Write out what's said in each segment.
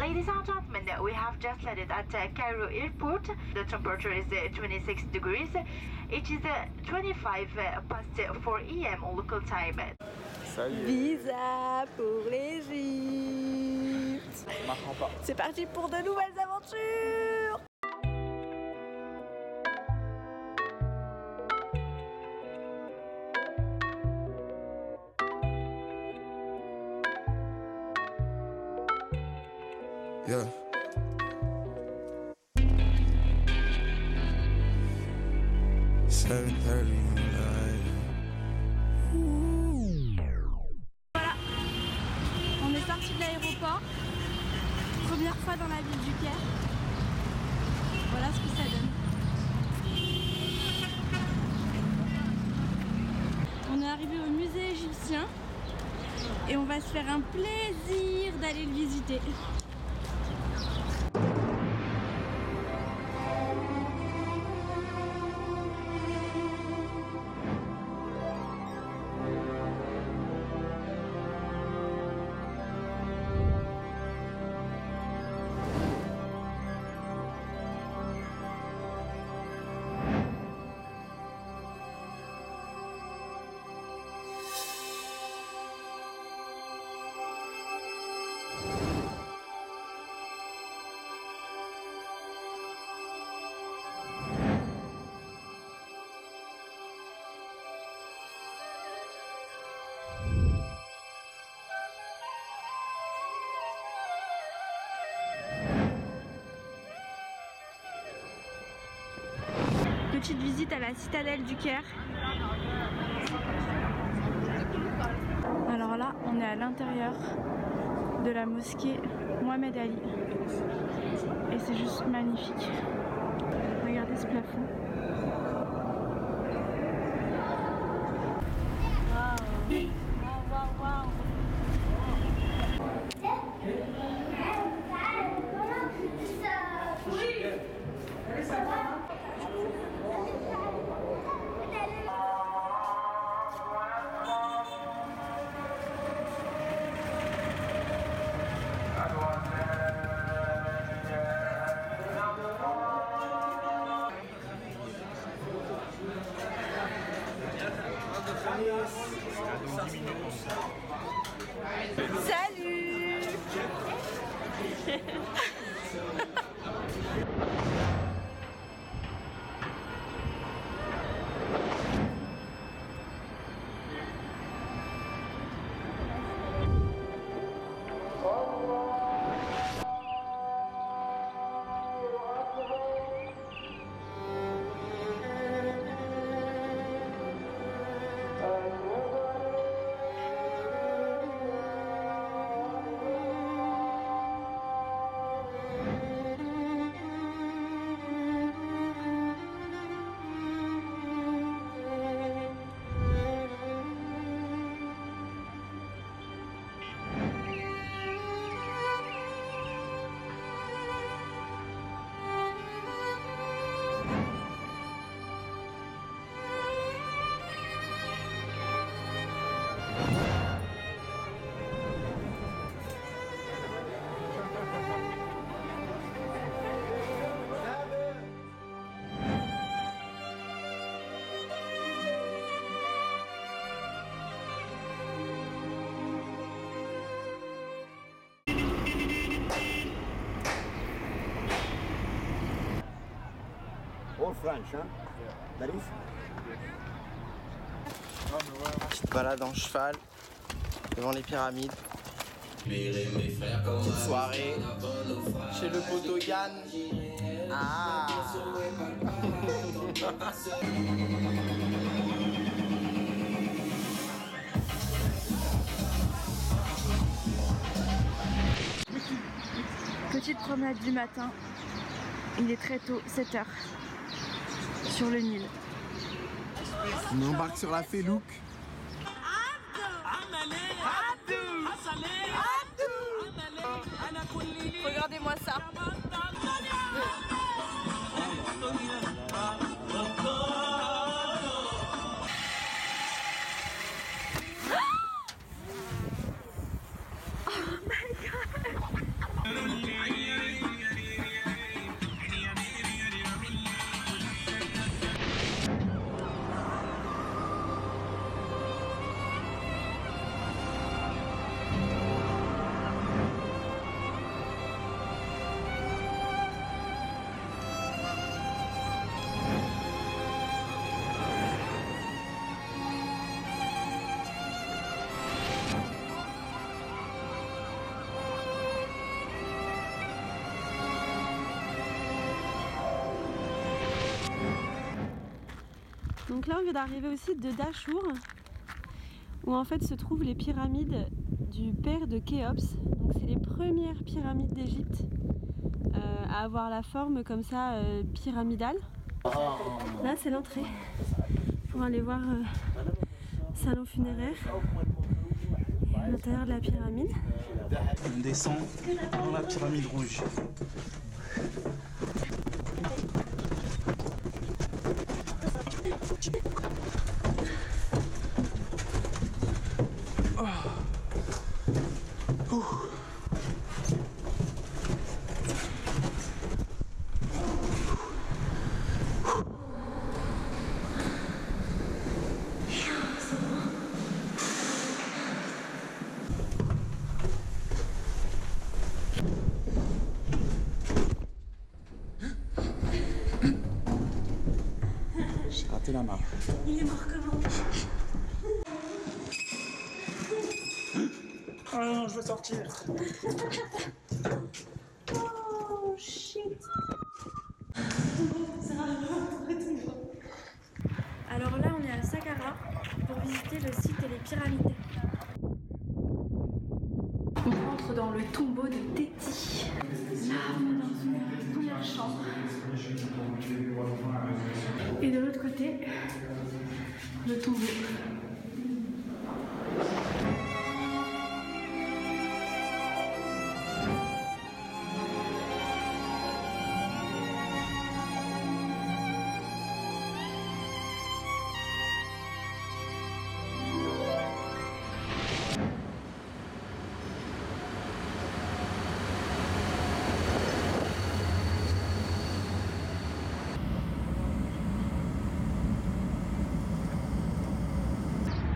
Ladies and gentlemen, we have just landed at Cairo airport. The temperature is 26 degrees. It is 25 past 4 a.m. on local time. Salut. Visa pour l'Égypte. C'est parti pour de nouvelles aventures. Yeah. Voilà, on est sorti de l'aéroport. Première fois dans la ville du Caire. Voilà ce que ça donne. On est arrivé au musée égyptien et on va se faire un plaisir d'aller le visiter. Petite visite à la citadelle du Caire. Alors là, on est à l'intérieur de la mosquée Mohamed Ali. Et c'est juste magnifique. Regardez ce plafond. Salut. All French, hein? That is? Petite balade en cheval devant les pyramides. Petite soirée chez le poteau Yann. Ah. Petite promenade du matin. Il est très tôt, 7 h. Sur le Nil. On embarque sur la Felouk. Regardez-moi ça. Oh my god. Donc là on vient d'arriver au site de Dachour où en fait se trouvent les pyramides du père de Khéops. Donc c'est les premières pyramides d'Égypte à avoir la forme comme ça pyramidale. Là c'est l'entrée pour aller voir salon funéraire et l'intérieur de la pyramide. On descend dans la pyramide rouge. J'ai raté la marche. Il est mort comment? Oh non, je veux sortir. Oh shit. Alors là on est à Saqqara pour visiter le site et les pyramides. On rentre dans le tombeau de Téti. Là on est dans une première chambre. Et de l'autre côté, le tombeau.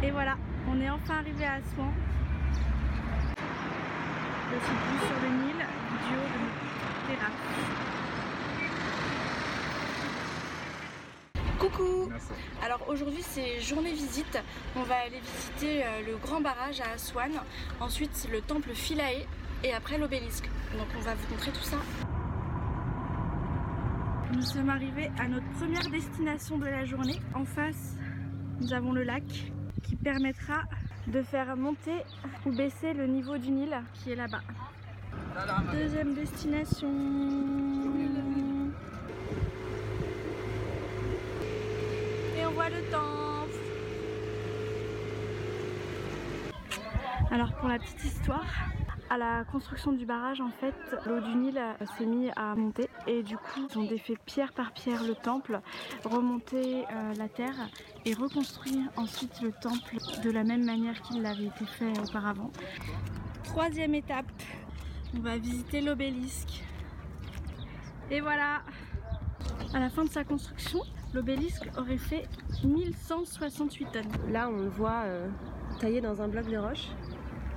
Et voilà, on est enfin arrivé à Assouan. Je suis plus sur le Nil, du haut de notre terrasse. Coucou! Alors aujourd'hui c'est journée visite. On va aller visiter le grand barrage à Assouan, ensuite le temple Philae et après l'obélisque. Donc on va vous montrer tout ça. Nous sommes arrivés à notre première destination de la journée. En face, nous avons le lac qui permettra de faire monter ou baisser le niveau du Nil qui est là-bas. Deuxième destination. Et on voit le temple. Alors pour la petite histoire, à la construction du barrage en fait, l'eau du Nil s'est mise à monter et du coup ils ont défait pierre par pierre le temple, remonté la terre et reconstruit ensuite le temple de la même manière qu'il avait été fait auparavant. Troisième étape, on va visiter l'obélisque. Et voilà, à la fin de sa construction, l'obélisque aurait fait 1168 tonnes. Là on le voit taillé dans un bloc de roche.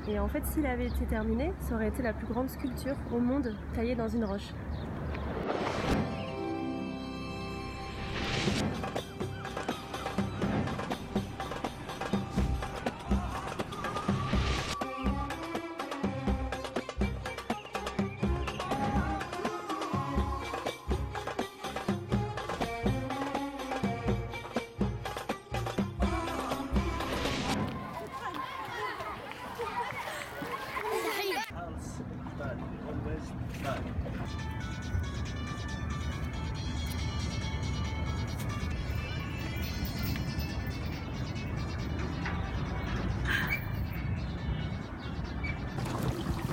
Et en fait, s'il avait été terminé, ça aurait été la plus grande sculpture au monde taillée dans une roche.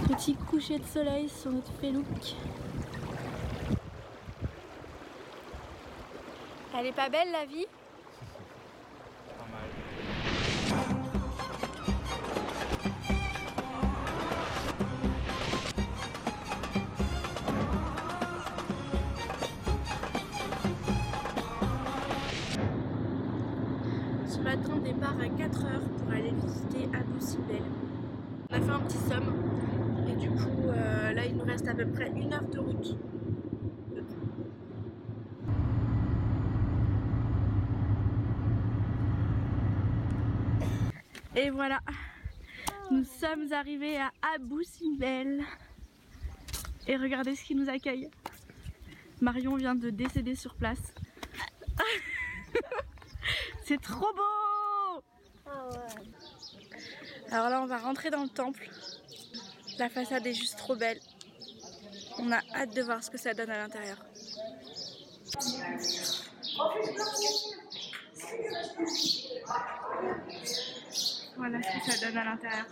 Petit coucher de soleil sur notre Felouk. Elle est pas belle la vie? Pas mal. Sur la train de départ à 4 h pour aller visiter Abou Simbel. On a fait un petit somme et du coup là il nous reste à peu près 1 heure de route. Et voilà, nous sommes arrivés à Abou Simbel. Et regardez ce qui nous accueille. Marion vient de décéder sur place. C'est trop beau! Alors là, on va rentrer dans le temple. La façade est juste trop belle. On a hâte de voir ce que ça donne à l'intérieur. Voilà ce que ça donne à l'intérieur.